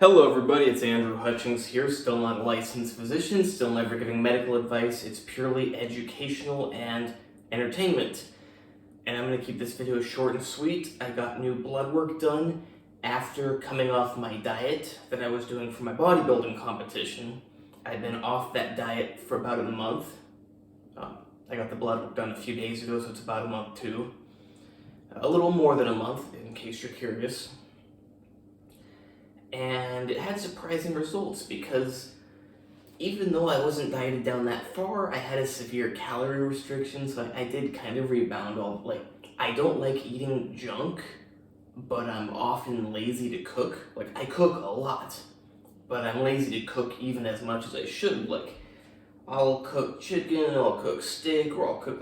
Hello everybody, it's Andrew Hutchings here, still not a licensed physician, still never giving medical advice. It's purely educational and entertainment. And I'm going to keep this video short and sweet. I got new blood work done after coming off my diet that I was doing for my bodybuilding competition. I'd been off that diet for about a month. I got the blood work done a few days ago, so it's about a month too. A little more than a month, in case you're curious. And it had surprising results because even though I wasn't dieted down that far, I had a severe calorie restriction, so I did kind of rebound. I don't like eating junk, but I'm often lazy to cook. I cook a lot, but I'm lazy to cook even as much as I should. I'll cook chicken, and I'll cook steak, or I'll cook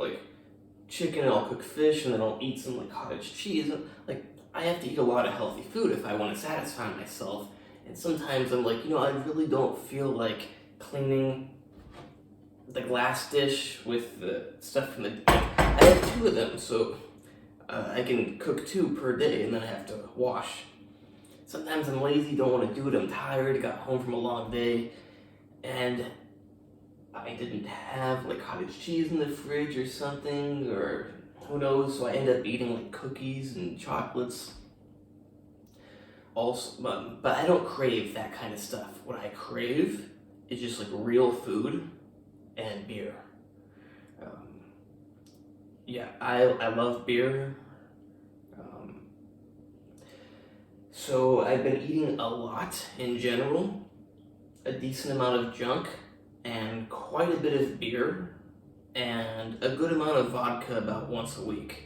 chicken, and I'll cook fish, and then I'll eat some cottage cheese. I have to eat a lot of healthy food if I want to satisfy myself. And sometimes I'm I really don't feel like cleaning the glass dish with the stuff from the... I have two of them, so I can cook two per day, and then I have to wash. Sometimes I'm lazy, don't want to do it, I'm tired, got home from a long day, and I didn't have cottage cheese in the fridge or something, or who knows, so I end up eating cookies and chocolates. Also, but I don't crave that kind of stuff. What I crave is just real food and beer. I love beer. So I've been eating a lot in general, a decent amount of junk, and quite a bit of beer, and a good amount of vodka about once a week.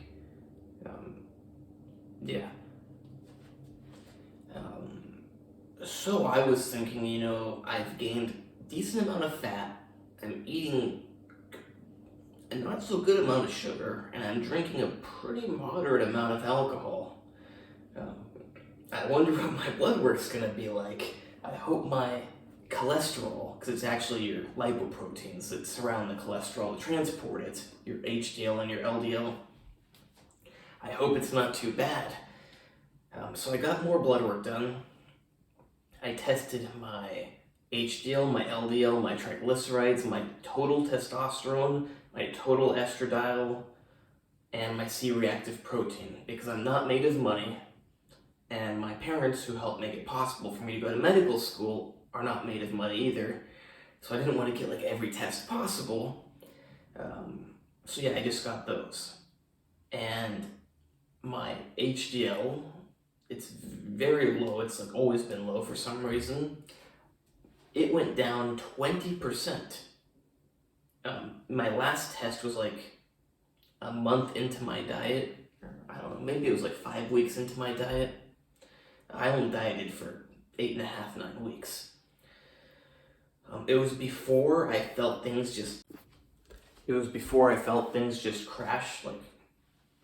So I was thinking, I've gained a decent amount of fat, I'm eating a not so good amount of sugar, and I'm drinking a pretty moderate amount of alcohol. I wonder what my blood work's gonna be like. I hope my cholesterol, because it's actually your lipoproteins that surround the cholesterol that transport it, your HDL and your LDL. I hope it's not too bad. So I got more blood work done. I tested my HDL, my LDL, my triglycerides, my total testosterone, my total estradiol, and my C-reactive protein, because I'm not made of money, and my parents, who helped make it possible for me to go to medical school, are not made of money either, so I didn't want to get every test possible. So I just got those. And my HDL, it's very low, it's always been low for some reason. It went down 20%. My last test was a month into my diet, or I don't know, maybe it was 5 weeks into my diet. I only dieted for 8.5, 9 weeks. It was before I felt things just crash,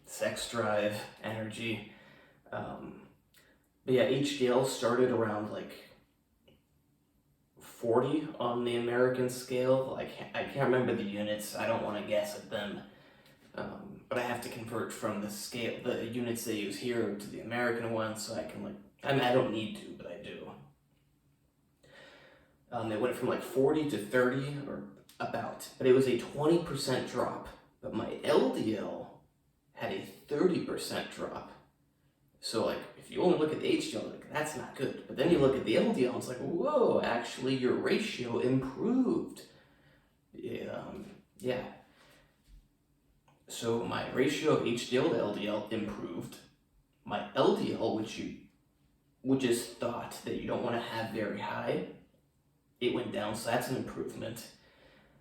sex drive, energy. But HDL started around 40 on the American scale. I can't remember the units, I don't want to guess at them. But I have to convert from the units they use here to the American one, so I can I don't need to, but I do. It went from 40 to 30 or about, but it was a 20% drop. But my LDL had a 30% drop. So if you only look at the HDL, that's not good. But then you look at the LDL, and it's whoa, actually your ratio improved. Yeah. So my ratio of HDL to LDL improved. My LDL, which is thought that you don't want to have very high, it went down, so that's an improvement.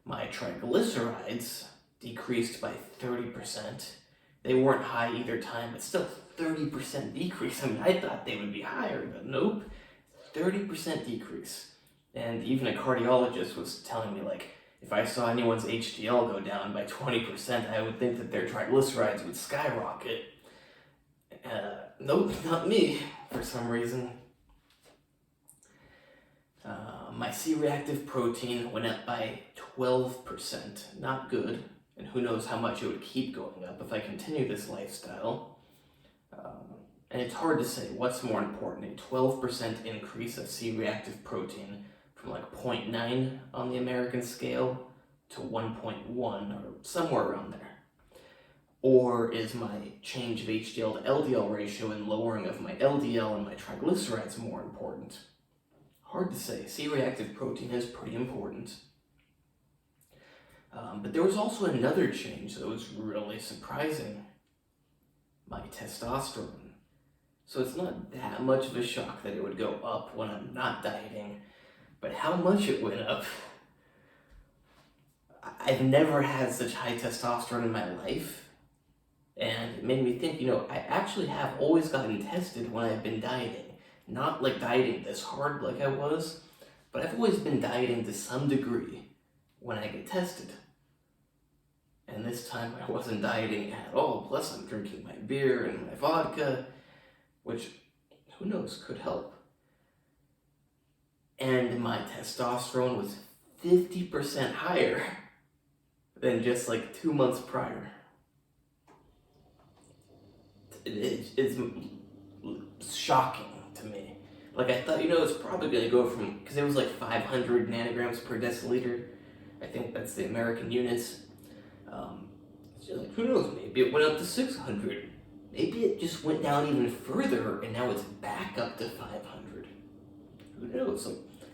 My triglycerides decreased by 30%. They weren't high either time, but still 30% decrease. I thought they would be higher, but nope, 30% decrease. And even a cardiologist was telling me, if I saw anyone's HDL go down by 20%, I would think that their triglycerides would skyrocket. Nope, not me, for some reason. My C-reactive protein went up by 12%. Not good, and who knows how much it would keep going up if I continue this lifestyle. And it's hard to say what's more important, a 12% increase of C-reactive protein from like 0.9 on the American scale to 1.1 or somewhere around there. Or is my change of HDL to LDL ratio and lowering of my LDL and my triglycerides more important? Hard to say. C-reactive protein is pretty important. But there was also another change that was really surprising. My testosterone. So it's not that much of a shock that it would go up when I'm not dieting, but how much it went up. I've never had such high testosterone in my life, and it made me think, I actually have always gotten tested when I've been dieting. Not like dieting this hard like I was, but I've always been dieting to some degree when I get tested. And this time I wasn't dieting at all, plus I'm drinking my beer and my vodka, which, who knows, could help. And my testosterone was 50% higher than just like 2 months prior. It's shocking to me. Like I thought, it's probably gonna go from, because it was like 500 nanograms per deciliter. I think that's the American units. It's just like, who knows, maybe it went up to 600. Maybe it just went down even further and now it's back up to 500. Who knows?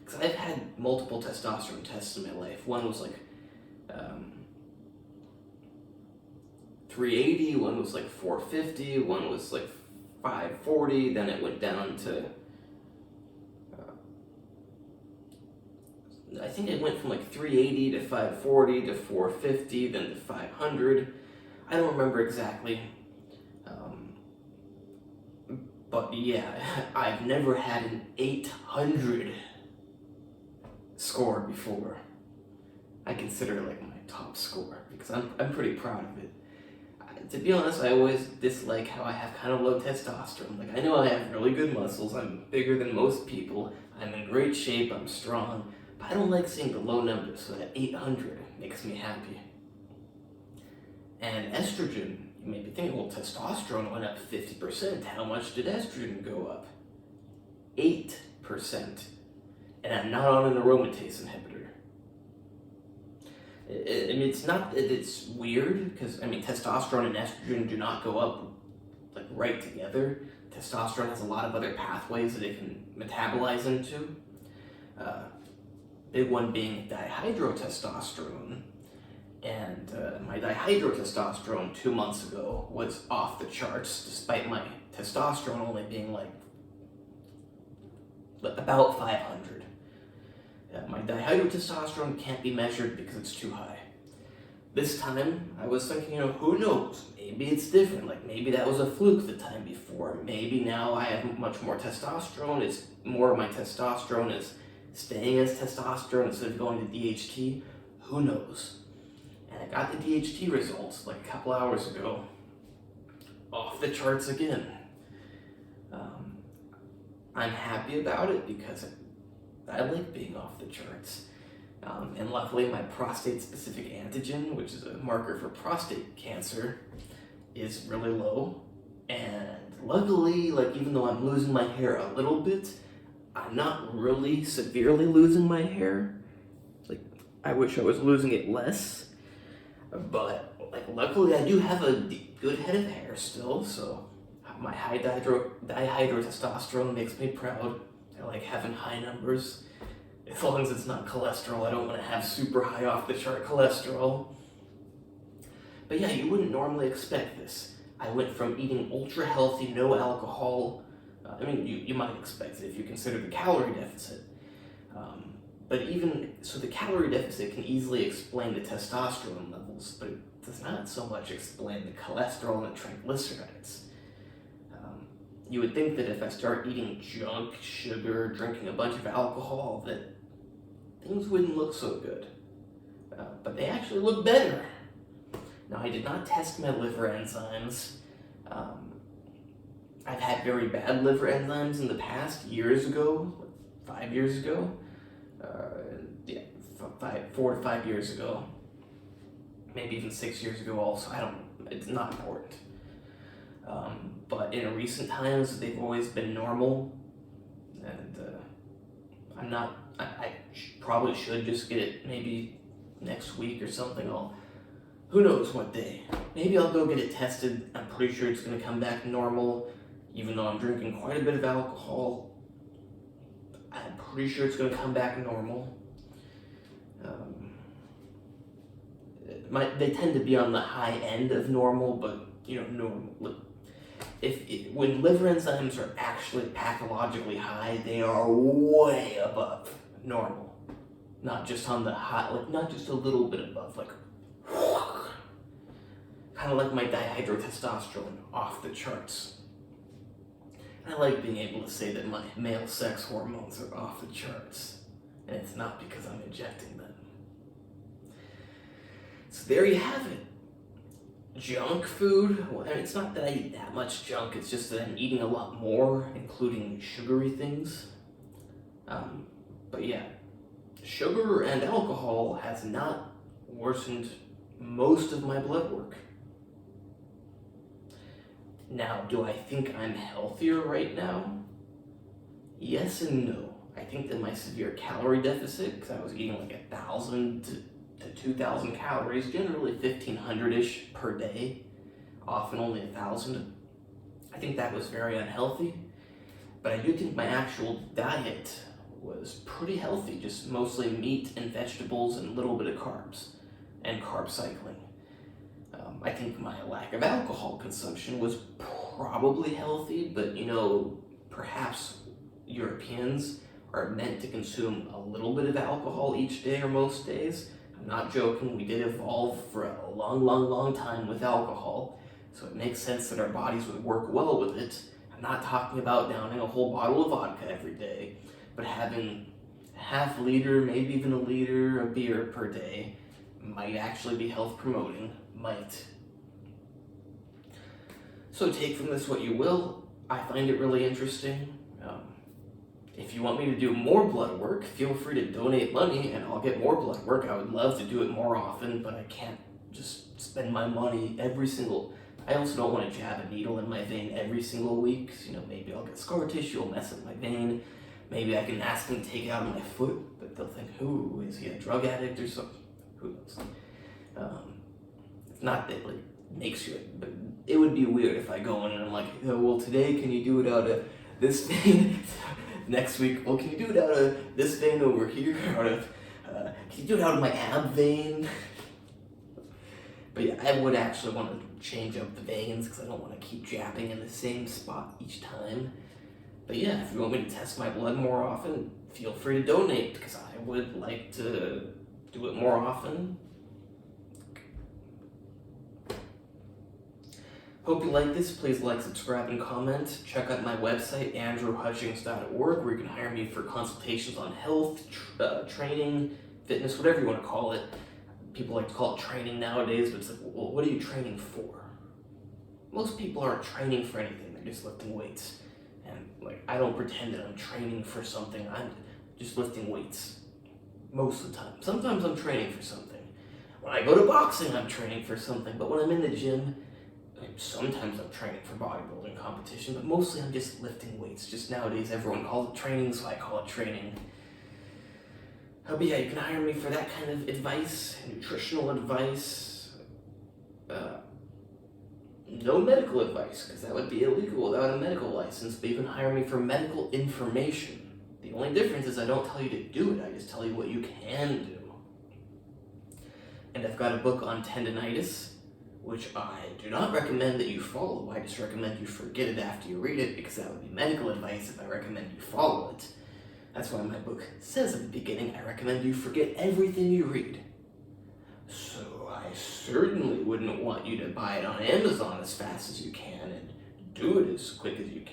Because I've had multiple testosterone tests in my life. One was like 380, one was like 450, one was like 540, then it went down to, I think it went from like 380 to 540 to 450, then to 500. I don't remember exactly. But yeah, I've never had an 800 score before. I consider it like my top score because I'm pretty proud of it. To be honest, I always dislike how I have kind of low testosterone. Like I know I have really good muscles, I'm bigger than most people, I'm in great shape, I'm strong, but I don't like seeing the low numbers, so that 800 makes me happy. And estrogen, you may be thinking, well, testosterone went up 50%. How much did estrogen go up? 8%. And I'm not on an aromatase inhibitor. It's not that it's weird, because, testosterone and estrogen do not go up, like, right together. Testosterone has a lot of other pathways that it can metabolize into. Big one being dihydrotestosterone. And my dihydrotestosterone 2 months ago was off the charts, despite my testosterone only being like about 500. My dihydrotestosterone can't be measured because it's too high. This time, I was thinking, who knows? Maybe it's different. Like maybe that was a fluke the time before. Maybe now I have much more testosterone. It's more of my testosterone is staying as testosterone instead of going to DHT. Who knows? And I got the DHT results like a couple hours ago. Off the charts again. I'm happy about it because I like being off the charts. And luckily my prostate-specific antigen, which is a marker for prostate cancer, is really low. And luckily, like even though I'm losing my hair a little bit, I'm not really severely losing my hair. Like, I wish I was losing it less. But, like, luckily I do have a good head of hair still, so my high dihydrotestosterone makes me proud. I like having high numbers. As long as it's not cholesterol, I don't want to have super high off the chart cholesterol. But yeah, you wouldn't normally expect this. I went from eating ultra healthy, no alcohol. You might expect it if you consider the calorie deficit. But even, so the calorie deficit can easily explain the testosterone levels, but it does not so much explain the cholesterol and the triglycerides. You would think that if I start eating junk, sugar, drinking a bunch of alcohol, that things wouldn't look so good. But they actually look better. Now, I did not test my liver enzymes. I've had very bad liver enzymes in the past, years ago, 5 years ago. 4 to 5 years ago. Maybe even 6 years ago also. It's not important. But in recent times, they've always been normal, and I probably should just get it maybe next week or something. Who knows what day. Maybe I'll go get it tested. I'm pretty sure it's going to come back normal, even though I'm drinking quite a bit of alcohol. I'm pretty sure it's going to come back normal. They tend to be on the high end of normal, but normal. When liver enzymes are actually pathologically high, they are way above normal. Not just on the high, not just a little bit above, kind of like my dihydrotestosterone, off the charts. I like being able to say that my male sex hormones are off the charts, and it's not because I'm injecting them. So there you have it. Junk food, well, it's not that I eat that much junk, it's just that I'm eating a lot more, including sugary things. But yeah, sugar and alcohol has not worsened most of my blood work. Now, do I think I'm healthier right now? Yes and no. I think that my severe calorie deficit, because I was eating 1,000 to 2,000 calories, generally 1,500-ish per day, often only 1,000. I think that was very unhealthy, but I do think my actual diet was pretty healthy, just mostly meat and vegetables and a little bit of carbs, and carb cycling. I think my lack of alcohol consumption was probably healthy, but perhaps Europeans are meant to consume a little bit of alcohol each day or most days. I'm not joking, we did evolve for a long, long, long time with alcohol, so it makes sense that our bodies would work well with it. I'm not talking about downing a whole bottle of vodka every day, but having half liter, maybe even a liter of beer per day might actually be health promoting, might. So take from this what you will. I find it really interesting. If you want me to do more blood work, feel free to donate money and I'll get more blood work. I would love to do it more often, but I can't just spend my money I also don't want to jab a needle in my vein every single week. Maybe I'll get scar tissue, it'll mess up my vein. Maybe I can ask them to take it out of my foot, but they'll think, who, is he a drug addict or something? Who knows? It's not that makes you, but it would be weird if I go in and I'm like, well, today can you do it out of this vein? Next week, well, can you do it out of this vein over here? Can you do it out of my ab vein? But yeah, I would actually want to change up the veins because I don't want to keep jabbing in the same spot each time. But yeah, if you want me to test my blood more often, feel free to donate because I would like to do it more often. Hope you like this. Please like, subscribe, and comment. Check out my website, andrewhutchings.org, where you can hire me for consultations on health, training, fitness, whatever you want to call it. People like to call it training nowadays, but it's well, what are you training for? Most people aren't training for anything. They're just lifting weights. And I don't pretend that I'm training for something. I'm just lifting weights most of the time. Sometimes I'm training for something. When I go to boxing, I'm training for something. But when I'm in the gym, sometimes I'm training for bodybuilding competition, but mostly I'm just lifting weights. Just nowadays, everyone calls it training, so I call it training. But yeah, you can hire me for that kind of advice, nutritional advice. No medical advice, because that would be illegal without a medical license, but you can hire me for medical information. The only difference is I don't tell you to do it, I just tell you what you can do. And I've got a book on tendinitis, which I do not recommend that you follow. I just recommend you forget it after you read it, because that would be medical advice if I recommend you follow it. That's why my book says at the beginning, I recommend you forget everything you read. So I certainly wouldn't want you to buy it on Amazon as fast as you can and do it as quick as you can.